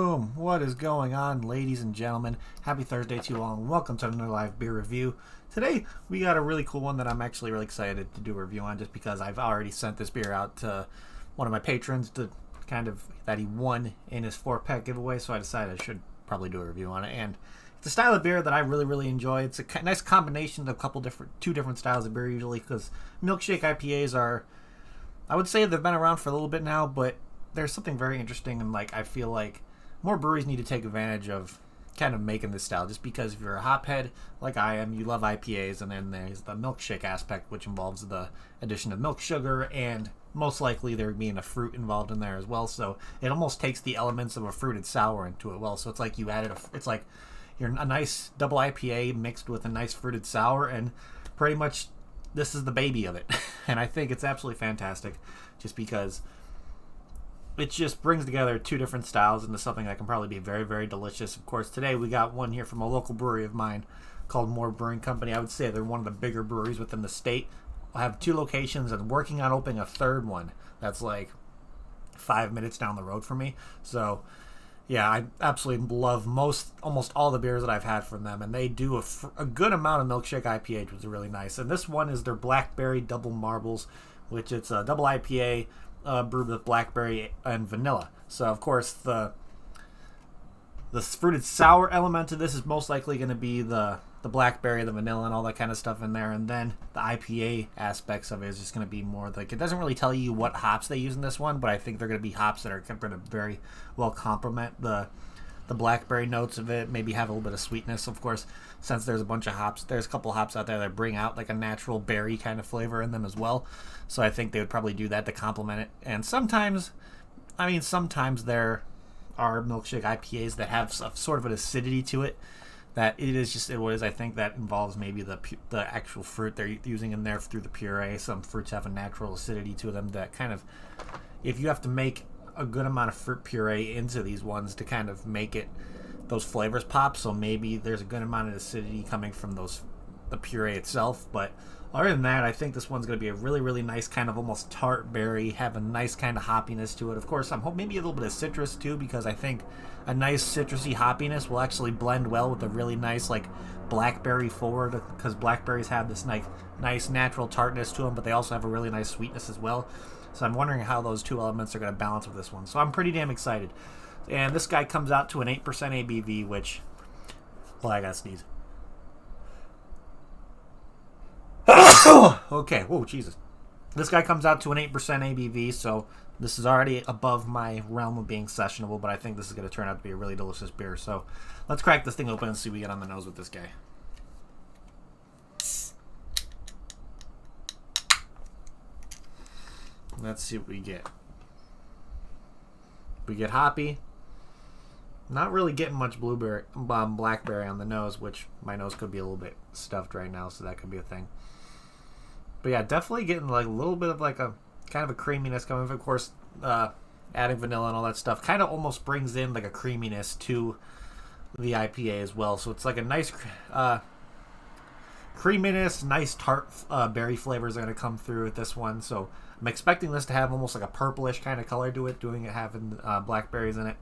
Boom! What is going on, ladies and gentlemen? Happy Thursday to you all, and welcome to another live beer review. Today, we got a really cool one that I'm actually really excited to do a review on, just because I've already sent this beer out to one of my patrons to that he won in his 4-pack giveaway, so I decided I should probably do a review on it. And it's a style of beer that I really enjoy. It's a nice combination of two different styles of beer usually, because Milkshake IPAs are, I would say they've been around for a little bit now, but there's something very interesting, and I feel like more breweries need to take advantage of kind of making this style, just because if you're a hophead like I am, you love IPAs, and then there's the milkshake aspect, which involves the addition of milk sugar, and most likely there being a fruit involved in there as well, so it almost takes the elements of a fruited sour into it well. So it's like you added it's like you're a nice double IPA mixed with a nice fruited sour, and pretty much this is the baby of it. And I think it's absolutely fantastic, just because it just brings together two different styles into something that can probably be very delicious. Of course, today we got one here from a local brewery of mine called Brewing Company. I would say they're one of the bigger breweries within the state. I have 2 locations and working on opening a third one that's like 5 minutes down the road from me. So yeah, I absolutely love almost all the beers that I've had from them, and they do a good amount of milkshake IPA, which is really nice. And this one is their Blackberry Double Marbles, which it's a double IPA brewed with blackberry and vanilla. So of course the fruited sour element to this is most likely going to be the blackberry, the vanilla, and all that kind of stuff in there, and then the IPA aspects of it is just going to be more like, it doesn't really tell you what hops they use in this one, but I think they're going to be hops that are going to very well complement the blackberry notes of it, maybe have a little bit of sweetness. Of course, since there's a bunch of hops, there's a couple hops out there that bring out like a natural berry kind of flavor in them as well, so I think they would probably do that to complement it. And sometimes there are milkshake IPAs that have sort of an acidity to it, that it is I think that involves maybe the actual fruit they're using in there through the puree. Some fruits have a natural acidity to them that kind of, if you have to make a good amount of fruit puree into these ones to kind of make those flavors pop, so maybe there's a good amount of acidity coming from the puree itself. But other than that, I think this one's going to be a really nice kind of almost tart berry, have a nice kind of hoppiness to it. Of course, I'm hoping maybe a little bit of citrus too, because I think a nice citrusy hoppiness will actually blend well with a really nice like blackberry forward, because blackberries have this nice natural tartness to them, but they also have a really nice sweetness as well. So I'm wondering how those two elements are going to balance with this one. So I'm pretty damn excited. And this guy comes out to an 8% ABV, which, well, I gotta sneeze. Okay, whoa, Jesus. This guy comes out to an 8% ABV, so this is already above my realm of being sessionable, but I think this is going to turn out to be a really delicious beer. So let's crack this thing open and see what we get on the nose with this guy. Let's see what we get. We get hoppy. Not really getting much blackberry on the nose, which my nose could be a little bit stuffed right now, so that could be a thing. But yeah, definitely getting like a little bit of like a kind of a creaminess coming. Of course, adding vanilla and all that stuff kind of almost brings in like a creaminess to the IPA as well. So it's like a nice creaminess, nice tart berry flavors are going to come through with this one. So I'm expecting this to have almost like a purplish kind of color to it, having blackberries in it.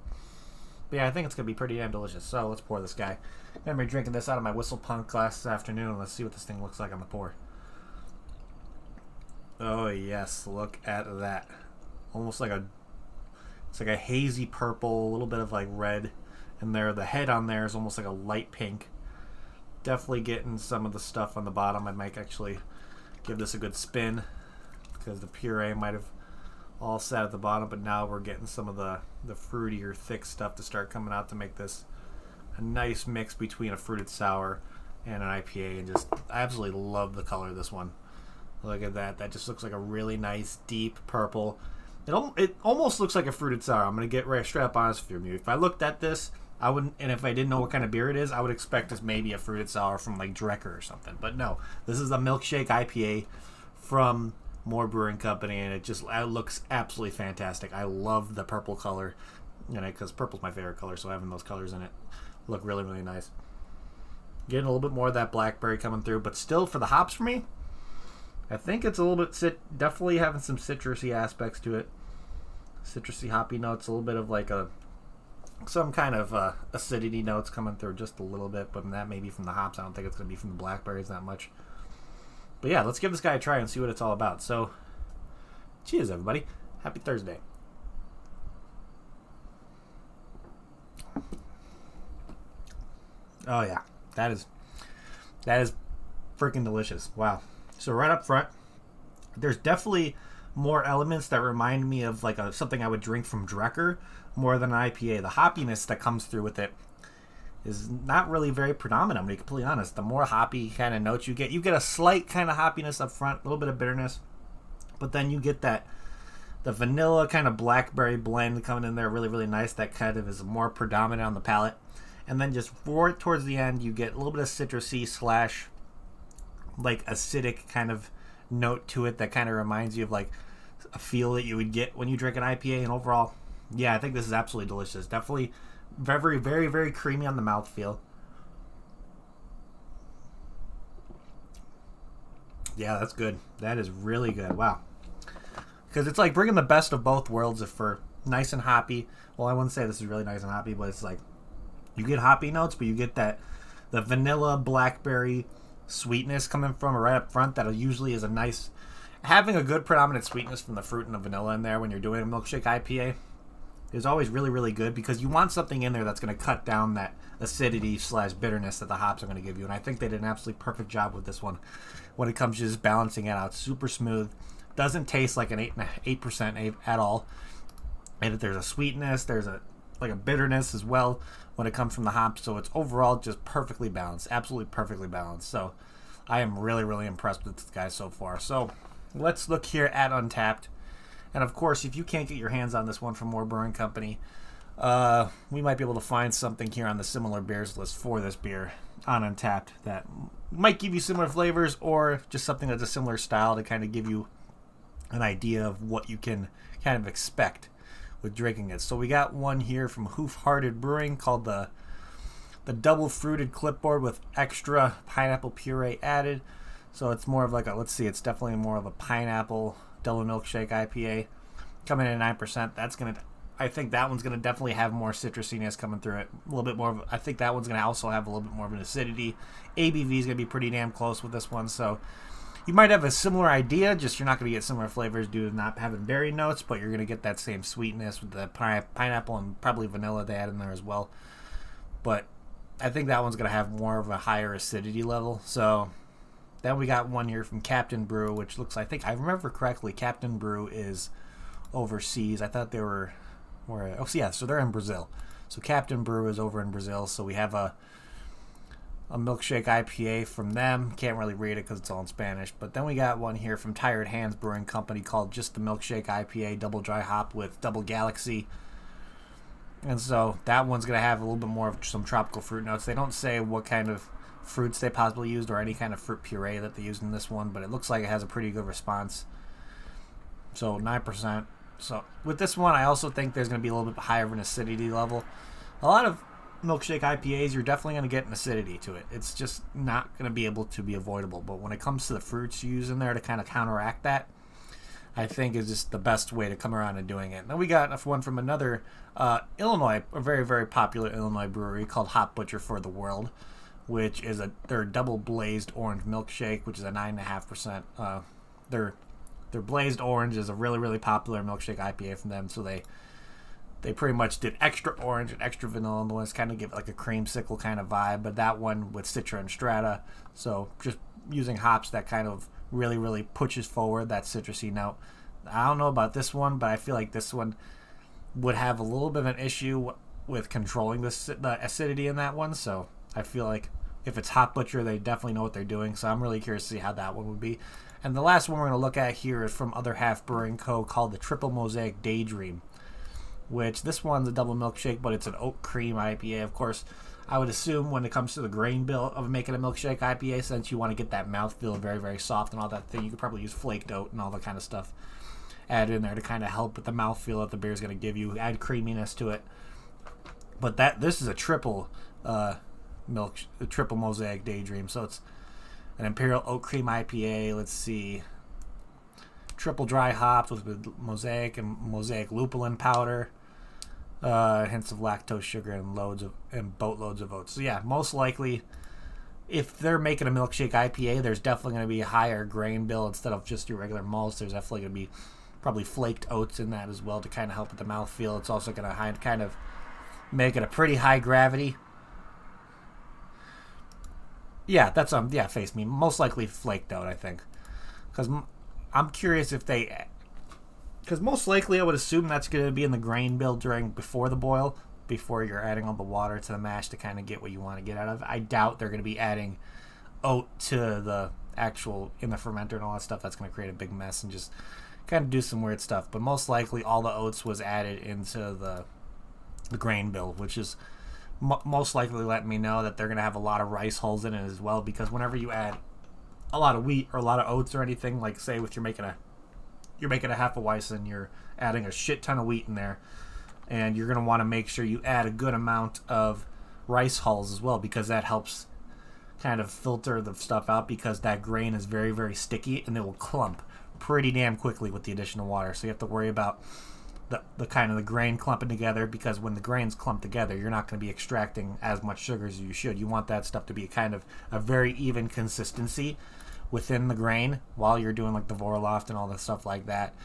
But yeah, I think it's going to be pretty damn delicious. So let's pour this guy. I'm going to be drinking this out of my Whistle Punk glass this afternoon. Let's see what this thing looks like on the pour. Oh yes, look at that. Almost like it's like a hazy purple, a little bit of like red in there. The head on there is almost like a light pink. Definitely getting some of the stuff on the bottom. I might actually give this a good spin, because the puree might have all sat at the bottom, but now we're getting some of the fruitier, thick stuff to start coming out to make this a nice mix between a fruited sour and an IPA. And just, I absolutely love the color of this one. Look at that. That just looks like a really nice, deep purple. It almost looks like a fruited sour. I'm going to get straight up honest with you. If I looked at this, I wouldn't, and if I didn't know what kind of beer it is, I would expect this maybe a fruited sour from like Drecker or something. But no, this is a Milkshake IPA from Brewing Company, and it looks absolutely fantastic. I love the purple color in it, because purple's my favorite color, so having those colors in it look really nice. Getting a little bit more of that blackberry coming through, but still, for the hops for me, I think it's a little bit definitely having some citrusy aspects to it. Citrusy hoppy notes, a little bit of like a some kind of acidity notes coming through just a little bit, but that may be from the hops. I don't think it's going to be from the blackberries that much. But yeah, let's give this guy a try and see what it's all about. So, cheers, everybody. Happy Thursday. Oh yeah, that is freaking delicious. Wow. So right up front, there's definitely more elements that remind me of like something I would drink from Drecker more than an IPA. The hoppiness that comes through with it is not really very predominant, I'm going to be completely honest. The more hoppy kind of notes you get a slight kind of hoppiness up front, a little bit of bitterness, but then you get the vanilla kind of blackberry blend coming in there really, really nice. That kind of is more predominant on the palate. And then just right towards the end, you get a little bit of citrusy / like acidic kind of note to it that kind of reminds you of like a feel that you would get when you drink an IPA. And overall, yeah, I think this is absolutely delicious. Definitely very, very, very creamy on the mouthfeel. Yeah, that's good. That is really good. Wow. Because it's like bringing the best of both worlds if for nice and hoppy. Well, I wouldn't say this is really nice and hoppy, but it's like you get hoppy notes, but you get the vanilla blackberry sweetness coming from right up front that usually is a nice, having a good predominant sweetness from the fruit and the vanilla in there when you're doing a milkshake IPA is always really, really good because you want something in there that's going to cut down that acidity / bitterness that the hops are going to give you. And I think they did an absolutely perfect job with this one when it comes to just balancing it out. Super smooth. Doesn't taste like an 8% at all. And there's a sweetness, there's a bitterness as well when it comes from the hops. So it's overall just perfectly balanced, absolutely perfectly balanced. So I am really, really impressed with this guy so far. So let's look here at Untappd. And of course, if you can't get your hands on this one from More Brewing Company, we might be able to find something here on the similar beers list for this beer on Untappd that might give you similar flavors or just something that's a similar style to kind of give you an idea of what you can kind of expect with drinking it. So we got one here from Hoppenin Brewing called the double fruited clipboard with extra pineapple puree added. So it's more of like it's definitely more of a pineapple double milkshake IPA coming in at 9%. I think that one's gonna definitely have more citrusiness coming through it. A little bit more I think that one's gonna also have a little bit more of an acidity. ABV is gonna be pretty damn close with this one. So you might have a similar idea, just you're not going to get similar flavors due to not having berry notes, but you're going to get that same sweetness with the pineapple and probably vanilla they add in there as well. But I think that one's going to have more of a higher acidity level. So then we got one here from Captain Brew, which looks, I think I remember correctly, Captain Brew is overseas. I thought they were so they're in Brazil. So Captain Brew is over in Brazil. So we have a milkshake IPA from them. Can't really read it because it's all in Spanish. But then we got one here from Tired Hands Brewing Company called just the Milkshake IPA, double dry hop with double galaxy. And so that one's going to have a little bit more of some tropical fruit notes. They don't say what kind of fruits they possibly used or any kind of fruit puree that they used in this one, but it looks like it has a pretty good response. So 9%. So with this one, I also think there's going to be a little bit higher of an acidity level. A lot of milkshake IPAs, you're definitely going to get an acidity to it. It's just not going to be able to be avoidable. But when it comes to the fruits you use in there to kind of counteract that, I think is just the best way to come around and doing it. Then we got one from another Illinois, a very, very popular Illinois brewery called Hop Butcher for the World, which is their double blazed orange milkshake, which is a 9.5%. Their blazed orange is a really, really popular milkshake IPA from them. So they pretty much did extra orange and extra vanilla, and the ones kind of give like a creamsicle kind of vibe, but that one with Citra and Strata. So just using hops that kind of really, really pushes forward that citrusy note. I don't know about this one, but I feel like this one would have a little bit of an issue with controlling the acidity in that one. So I feel like if it's Hop Butcher, they definitely know what they're doing. So I'm really curious to see how that one would be. And the last one we're going to look at here is from Other Half Brewing Co. called the Triple Mosaic Daydream, which this one's a double milkshake, but it's an oat cream IPA. Of course, I would assume when it comes to the grain bill of making a milkshake IPA, since you want to get that mouthfeel very, very soft and all that thing, you could probably use flaked oat and all that kind of stuff added in there to kind of help with the mouthfeel that the beer is going to give you, add creaminess to it. But this is a triple triple Mosaic Daydream, so it's an Imperial Oat Cream IPA. Let's see, triple dry hopped with Mosaic and Mosaic lupulin powder. hints of lactose, sugar, and boatloads of oats. So yeah, most likely, if they're making a milkshake IPA, there's definitely going to be a higher grain bill instead of just your regular malts. There's definitely going to be probably flaked oats in that as well to kind of help with the mouthfeel. It's also going to kind of make it a pretty high gravity. Yeah, that's face me. Most likely flaked oat, I think, because I'm curious if they. Because most likely I would assume that's going to be in the grain bill before the boil, before you're adding all the water to the mash to kind of get what you want to get out of it. I doubt they're going to be adding oat to the actual, in the fermenter and all that stuff. That's going to create a big mess and just kind of do some weird stuff. But most likely all the oats was added into the grain bill, which is most likely letting me know that they're going to have a lot of rice hulls in it as well, because whenever you add a lot of wheat or a lot of oats or anything, like say with you're making a half a Weissen, you're adding a shit ton of wheat in there, and you're going to want to make sure you add a good amount of rice hulls as well, because that helps kind of filter the stuff out, because that grain is very, very sticky and it will clump pretty damn quickly with the addition of water. So you have to worry about the kind of the grain clumping together, because when the grains clump together, you're not going to be extracting as much sugar as you should. You want that stuff to be kind of a very even consistency within the grain while you're doing like the Vorloft and all the stuff like that.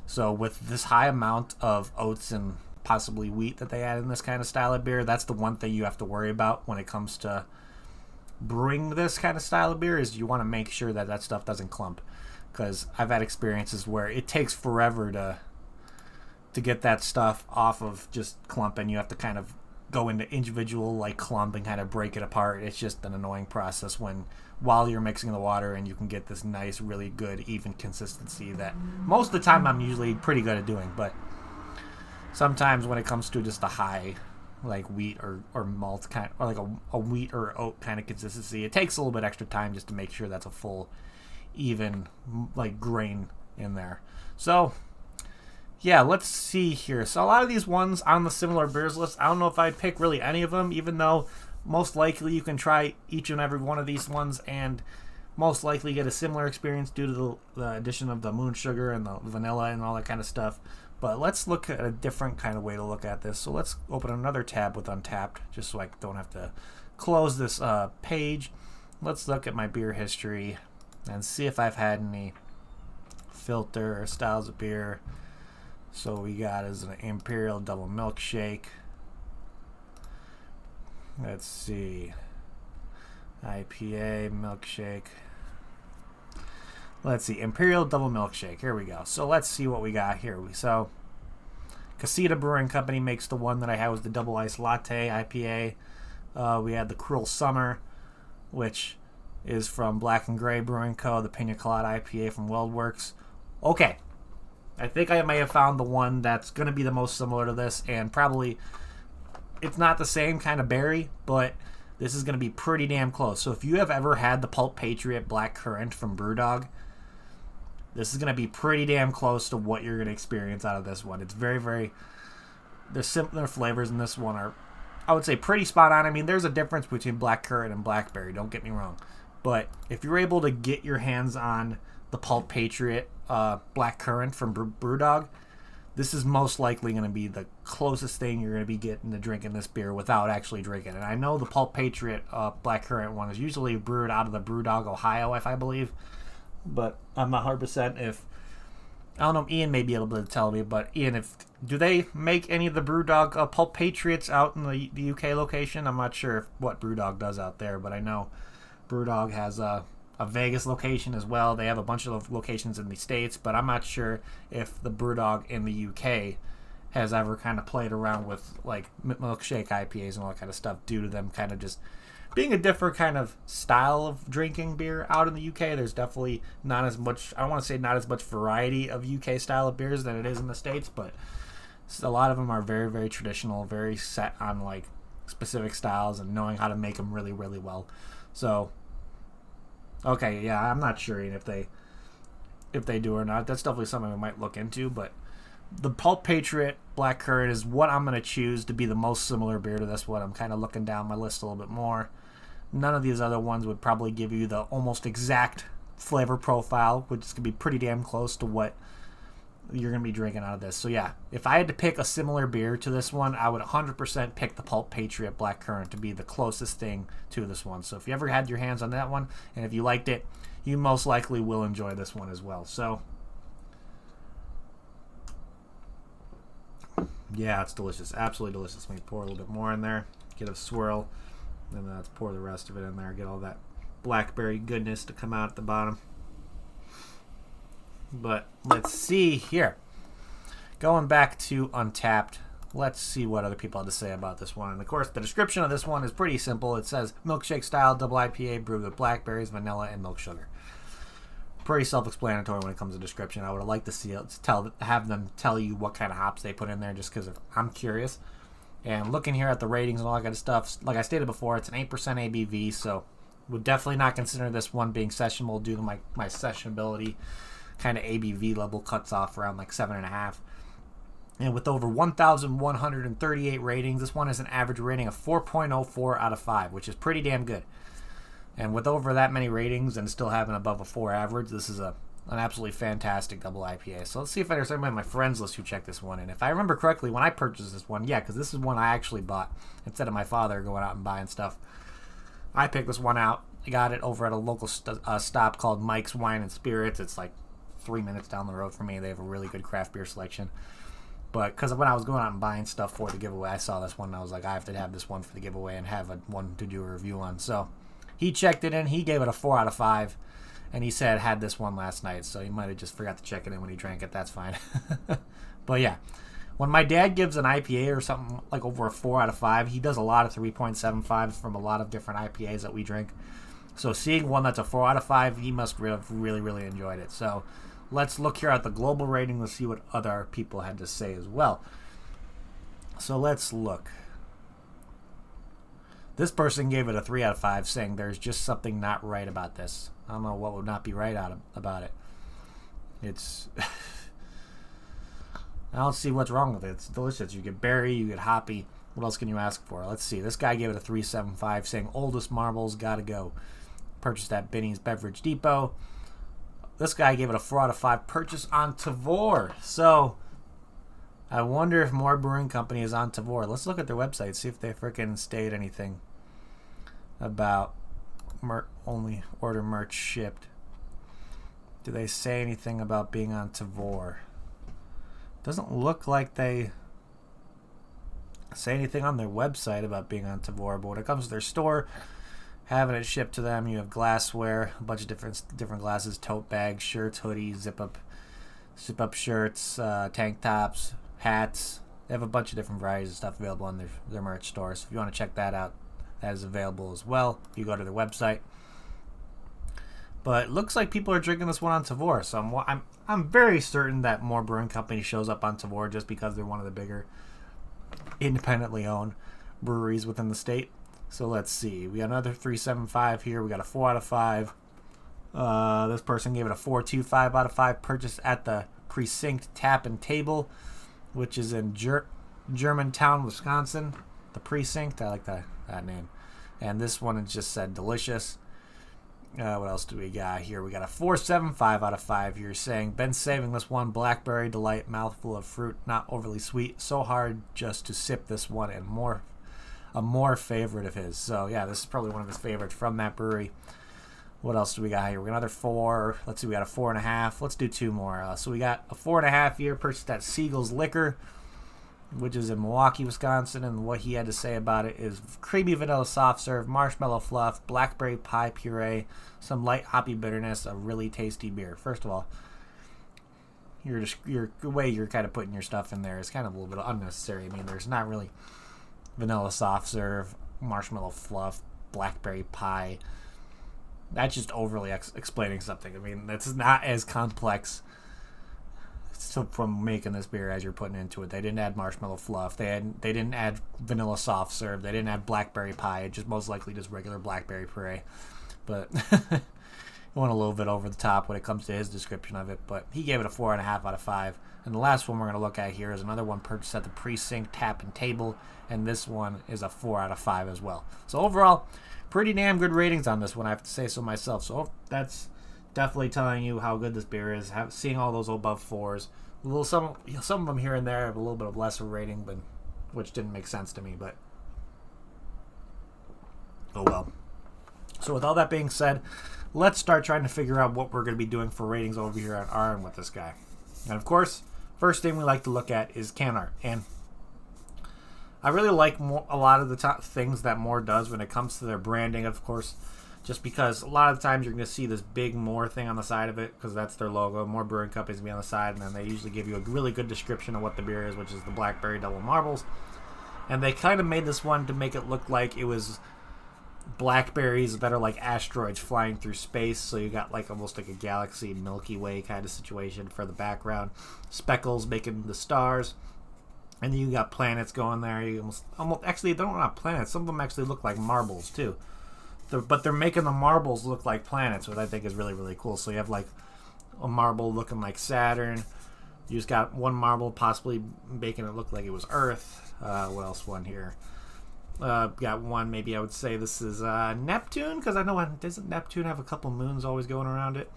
So with this high amount of oats and possibly wheat that they add in this kind of style of beer, that's the one thing you have to worry about when it comes to brewing this kind of style of beer, is you want to make sure that that stuff doesn't clump, because I've had experiences where it takes forever to get that stuff off of just clumping. You have to kind of go into individual like clump and kind of break it apart. It's just an annoying process while you're mixing the water, and you can get this nice, really good, even consistency that most of the time I'm usually pretty good at doing. But sometimes when it comes to just a high like wheat or malt kind, or like a wheat or oat kind of consistency, it takes a little bit extra time just to make sure that's a full, even like grain in there. So yeah, let's see here. So a lot of these ones on the similar beers list, I don't know if I'd pick really any of them, even though most likely you can try each and every one of these ones and most likely get a similar experience due to the addition of the moon sugar and the vanilla and all that kind of stuff. But let's look at a different kind of way to look at this. So let's open another tab with Untapped, just so I don't have to close this page. Let's look at my beer history and see if I've had any filter or styles of beer. So we got is an Imperial Double Milkshake. Let's see. IPA Milkshake. Let's see. Imperial Double Milkshake. Here we go. So let's see what we got here. So Casita Brewing Company makes the one that I had, was the Double Ice Latte IPA. We had the Cruel Summer, which is from Black and Gray Brewing Co. The Pina Colada IPA from WeldWorks. Okay. I think I may have found the one that's going to be the most similar to this, and probably it's not the same kind of berry, but this is going to be pretty damn close. So if you have ever had the Pulp Patriot Black Currant from Brewdog, this is going to be pretty damn close to what you're going to experience out of this one. It's very, very... The simpler flavors in this one are, I would say, pretty spot on. I mean, there's a difference between Black Currant and Blackberry, don't get me wrong. But if you're able to get your hands on the Pulp Patriot Black Currant from Brewdog, this is most likely going to be the closest thing you're going to be getting to drinking this beer without actually drinking it. And I know the Pulp Patriot Black Currant one is usually brewed out of the Brewdog, Ohio, if I believe. But I'm not 100% if... I don't know, Ian may be able to tell me, but Ian, do they make any of the Brewdog Pulp Patriots out in the UK location? I'm not sure what Brewdog does out there, but I know Brewdog has a Vegas location as well. They have a bunch of locations in the States, but I'm not sure if the Brewdog in the UK has ever kind of played around with like milkshake IPAs and all that kind of stuff, due to them kind of just being a different kind of style of drinking beer out in the UK. There's definitely not as much, I don't want to say not as much variety of UK style of beers than it is in the States, but a lot of them are very, very traditional, very set on like specific styles and knowing how to make them really, really well. So okay, yeah, I'm not sure if they do or not. That's definitely something we might look into, but the Pulp Patriot Black Currant is what I'm going to choose to be the most similar beer to this one. I'm kind of looking down my list a little bit more. None of these other ones would probably give you the almost exact flavor profile, which is going to be pretty damn close to what you're going to be drinking out of this. So yeah, if I had to pick a similar beer to this one, I would 100% pick the Pulp Patriot Blackcurrant to be the closest thing to this one. So if you ever had your hands on that one, and if you liked it, you most likely will enjoy this one as well. So yeah, it's delicious. Absolutely delicious. Let me pour a little bit more in there, get a swirl, and then let's pour the rest of it in there, get all that blackberry goodness to come out at the bottom. But let's see here. Going back to Untapped, let's see what other people have to say about this one. And of course, the description of this one is pretty simple. It says milkshake style double IPA brewed with blackberries, vanilla, and milk sugar. Pretty self-explanatory when it comes to description. I would like to see it, have them tell you what kind of hops they put in there, just because I'm curious. And looking here at the ratings and all that kind of stuff, like I stated before, it's an 8% ABV, so would definitely not consider this one being sessionable due to my sessionability. Kind of ABV level cuts off around like 7.5. And with over 1,138 ratings, this one has an average rating of 4.04 out of 5, which is pretty damn good. And with over that many ratings and still having above a 4 average, this is an absolutely fantastic double IPA. So let's see if there's anybody on my friends list who checked this one. And if I remember correctly, when I purchased this one, yeah, because this is one I actually bought instead of my father going out and buying stuff. I picked this one out. I got it over at a local stop called Mike's Wine and Spirits. It's like 3 minutes down the road from me. They have a really good craft beer selection. But because when I was going out and buying stuff for the giveaway, I saw this one and I was like, I have to have this one for the giveaway and have one to do a review on. So he checked it in. He gave it a 4 out of 5. And he said had this one last night. So he might have just forgot to check it in when he drank it. That's fine. But yeah, when my dad gives an IPA or something like over a 4 out of 5, he does a lot of 3.75s from a lot of different IPAs that we drink. So seeing one that's a 4 out of 5, he must have really, really enjoyed it. So let's look here at the global rating. Let's see what other people had to say as well. So let's look. This person gave it a 3 out of 5, saying there's just something not right about this. I don't know what would not be right about it. It's... I don't see what's wrong with it. It's delicious. You get berry, you get hoppy. What else can you ask for? Let's see. This guy gave it a 3.75, saying oldest marbles, gotta go. Purchased at Binny's Beverage Depot. This guy gave it a 4 out of 5, purchase on Tavour. So, I wonder if more brewing company is on Tavour. Let's look at their website, see if they freaking state anything about only order merch shipped. Do they say anything about being on Tavour? Doesn't look like they say anything on their website about being on Tavour, but when it comes to their store, having it shipped to them, you have glassware, a bunch of different glasses, tote bags, shirts, hoodies, zip up shirts, tank tops, hats. They have a bunch of different varieties of stuff available on their merch store. So if you want to check that out, that is available as well if you go to their website. But it looks like people are drinking this one on Tavour, so I'm very certain that more brewing company shows up on Tavour just because they're one of the bigger independently owned breweries within the state. So let's see. We got another 3.75 here. We got a 4 out of 5. This person gave it a 4.25 out of 5. Purchased at the Precinct Tap and Table, which is in Germantown, Wisconsin. The Precinct. I like that name. And this one is just said delicious. What else do we got here? We got a 4.75 out of 5 here, saying been saving this one. Blackberry delight, mouthful of fruit, not overly sweet. So hard just to sip this one, and a more favorite of his. So yeah, this is probably one of his favorites from that brewery. What else do we got here? We got another 4. Let's see, we got a 4.5. Let's do 2 more. So we got a 4.5 here, purchased at Siegel's Liquor, which is in Milwaukee, Wisconsin, and what he had to say about it is creamy vanilla soft serve, marshmallow fluff, blackberry pie puree, some light hoppy bitterness, a really tasty beer. First of all, the way you're kind of putting your stuff in there is kind of a little bit unnecessary. I mean, there's not really vanilla soft serve, marshmallow fluff, blackberry pie. That's just overly explaining something. I mean, that's not as complex from making this beer as you're putting into it. They didn't add marshmallow fluff. They didn't add vanilla soft serve. They didn't add blackberry pie. It just most likely just regular blackberry puree. But I went a little bit over the top when it comes to his description of it. But he gave it a 4.5 out of 5. And the last one we're going to look at here is another one purchased at the Precinct Tap and Table, and this one is a 4 out of 5 as well. So overall, pretty damn good ratings on this one, I have to say so myself. So that's definitely telling you how good this beer is. Seeing all those above 4s, Some of them here and there have a little bit of lesser rating, but which didn't make sense to me. But oh well. So with all that being said, let's start trying to figure out what we're going to be doing for ratings over here on Arn with this guy. And of course, first thing we like to look at is can art. And I really like a lot of the things that More does when it comes to their branding, of course, just because a lot of the times you're going to see this big More thing on the side of it because that's their logo. More Brewing Company's going to be on the side, and then they usually give you a really good description of what the beer is, which is the Blackberry Double Marbles. And they kind of made this one to make it look like it was blackberries that are like asteroids flying through space, so you got like almost like a galaxy Milky Way kind of situation for the background, speckles making the stars, and then you got planets going there. You almost actually, they don't have planets, some of them actually look like marbles too, but they're making the marbles look like planets, which I think is really, really cool. So you have like a marble looking like Saturn, you just got one marble possibly making it look like it was Earth. What else? One here. Got one, maybe I would say this is Neptune, because I know, doesn't Neptune have a couple moons always going around it?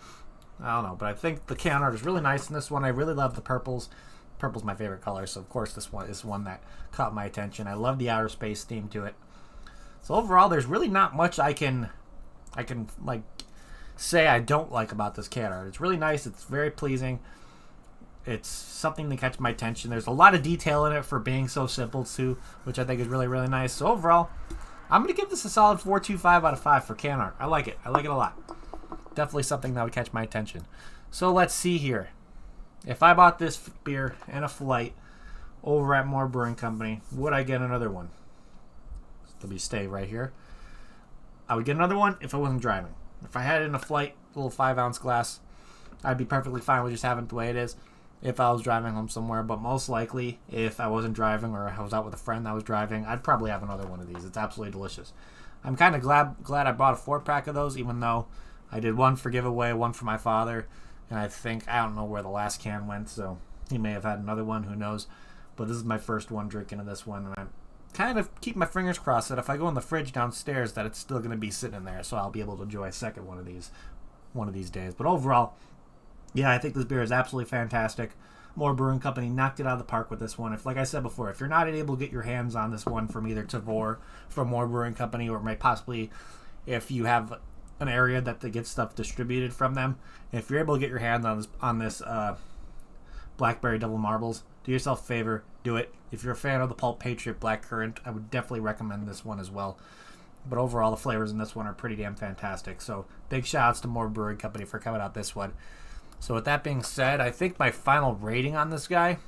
I don't know, but I think the can art is really nice in this one. I really love the purples. Purple's my favorite color, so of course this one is one that caught my attention. I love the outer space theme to it. So overall, there's really not much I can like say I don't like about this can art. It's really nice. It's very pleasing. It's something to catch my attention. There's a lot of detail in it for being so simple too, which I think is really, really nice. So overall, I'm going to give this a solid 4.25 out of 5 for can art. I like it. I like it a lot. Definitely something that would catch my attention. So let's see here. If I bought this beer in a flight over at More Brewing Company, would I get another one? Let me stay right here. I would get another one if I wasn't driving. If I had it in a flight, a little 5-ounce glass, I'd be perfectly fine with just having it the way it is if I was driving home somewhere. But most likely, if I wasn't driving or I was out with a friend that was driving, I'd probably have another one of these. It's absolutely delicious. I'm kind of glad I bought a 4-pack of those, even though I did one for giveaway, one for my father, and I don't know where the last can went, so he may have had another one, who knows. But this is my first one drinking of this one, and I kind of keep my fingers crossed that if I go in the fridge downstairs that it's still going to be sitting in there, so I'll be able to enjoy a second one of these days. But overall, yeah, I think this beer is absolutely fantastic. More Brewing Company knocked it out of the park with this one. Like I said before, if you're not able to get your hands on this one from either Tavor, from More Brewing Company, or possibly if you have an area that they get stuff distributed from them, if you're able to get your hands on this Blackberry Double Marbles, do yourself a favor, do it. If you're a fan of the Pulp Patriot Blackcurrant, I would definitely recommend this one as well. But overall, the flavors in this one are pretty damn fantastic. So big shout outs to More Brewing Company for coming out this one. So with that being said, I think my final rating on this guy,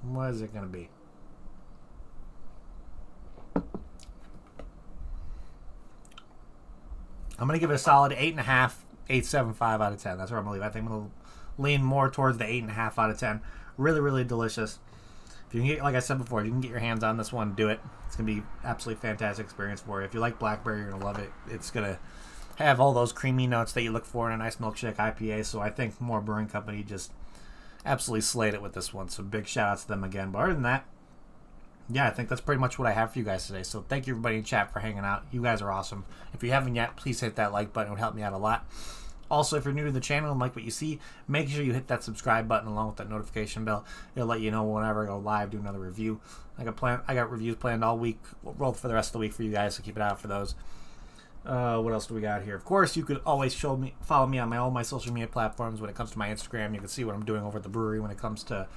what is it going to be? I'm going to give it a solid 8.5, 8.75 out of 10. That's where I'm going to leave. I think I'm going to lean more towards the 8.5 out of 10. Really, really delicious. If you can get, like I said before, if you can get your hands on this one, do it. It's going to be absolutely fantastic experience for you. If you like Blackberry, you're going to love it. It's going to have all those creamy notes that you look for in a nice Milkshake IPA. So I think More Brewing Company just absolutely slayed it with this one. So big shout out to them again. But other than that, yeah, I think that's pretty much what I have for you guys today. So thank you everybody in chat for hanging out. You guys are awesome. If you haven't yet, please hit that like button. It would help me out a lot. Also, if you're new to the channel and like what you see, make sure you hit that subscribe button along with that notification bell. It'll let you know whenever I go live, do another review. I got reviews planned all week. We'll roll for the rest of the week for you guys, so keep an eye out for those. What else do we got here? Of course, you could always follow me on all my social media platforms. When it comes to my Instagram, you can see what I'm doing over at the brewery when it comes to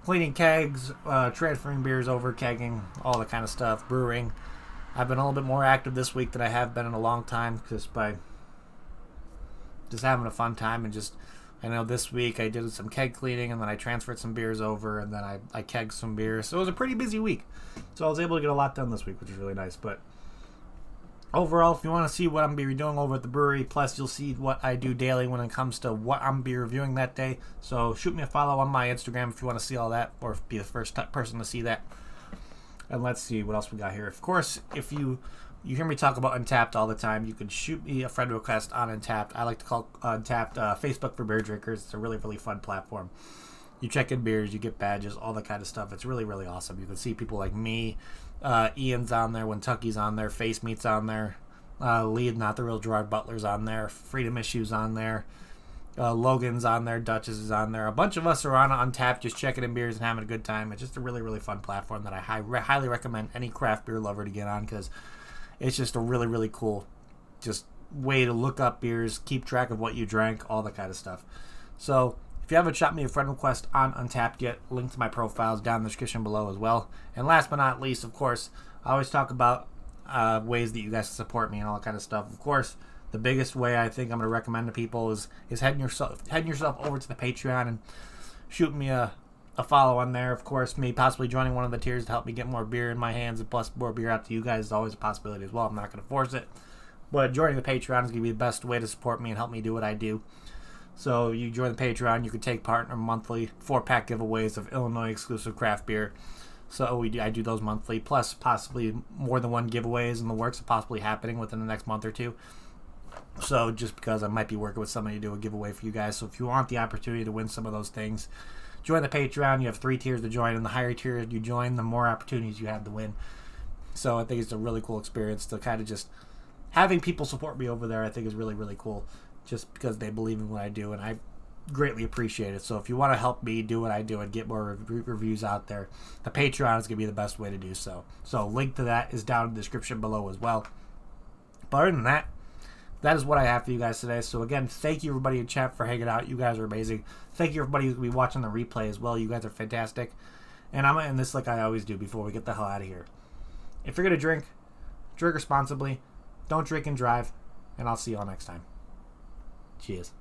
cleaning kegs, transferring beers over, kegging, all that kind of stuff, brewing. I've been a little bit more active this week than I have been in a long time, just by just having a fun time. And just, I know this week I did some keg cleaning, and then I transferred some beers over, and then I kegged some beers. So it was a pretty busy week. So I was able to get a lot done this week, which is really nice. But overall, if you want to see what I'm going to be doing over at the brewery, plus you'll see what I do daily when it comes to what I'm going to be reviewing that day. So shoot me a follow on my Instagram if you want to see all that, or be the first person to see that. And let's see what else we got here. Of course, if you hear me talk about Untapped all the time, you can shoot me a friend request on Untapped. I like to call Untapped Facebook for beer drinkers. It's a really, really fun platform. You check in beers, you get badges, all that kind of stuff. It's really, really awesome. You can see people like me. Ian's on there, Kentucky's on there, Face Meat's on there, Lee, Not the Real Gerard Butler's on there, Freedom Issues on there, Logan's on there, Duchess is on there. A bunch of us are on Untapped, just checking in beers and having a good time. It's just a really, really fun platform that I highly recommend any craft beer lover to get on, because it's just a really, really cool just way to look up beers, keep track of what you drank, all that kind of stuff. So if you haven't shot me a friend request on Untapped yet, link to my profiles down in the description below as well. And last but not least, of course, I always talk about ways that you guys can support me and all that kind of stuff. Of course, the biggest way I think I'm going to recommend to people is heading yourself over to the Patreon and shooting me a follow on there. Of course, me possibly joining one of the tiers to help me get more beer in my hands, and plus more beer out to you guys is always a possibility as well. I'm not going to force it, but joining the Patreon is going to be the best way to support me and help me do what I do. So you join the Patreon, you can take part in our monthly 4-pack giveaways of Illinois exclusive craft beer. So I do those monthly, plus possibly more than one giveaways in the works of possibly happening within the next month or two. So just because I might be working with somebody to do a giveaway for you guys. So if you want the opportunity to win some of those things, join the Patreon. You have 3 tiers to join, and the higher tier you join, the more opportunities you have to win. So I think it's a really cool experience to kind of just having people support me over there. I think is really, really cool, just because they believe in what I do, and I greatly appreciate it. So if you want to help me do what I do and get more reviews out there, the Patreon is going to be the best way to do so. So link to that is down in the description below as well. But other than that, that is what I have for you guys today. So again, thank you everybody in chat for hanging out. You guys are amazing. Thank you everybody who's going to be watching the replay as well. You guys are fantastic. And I'm going to end this like I always do before we get the hell out of here. If you're going to drink responsibly. Don't drink and drive. And I'll see you all next time. Cheers.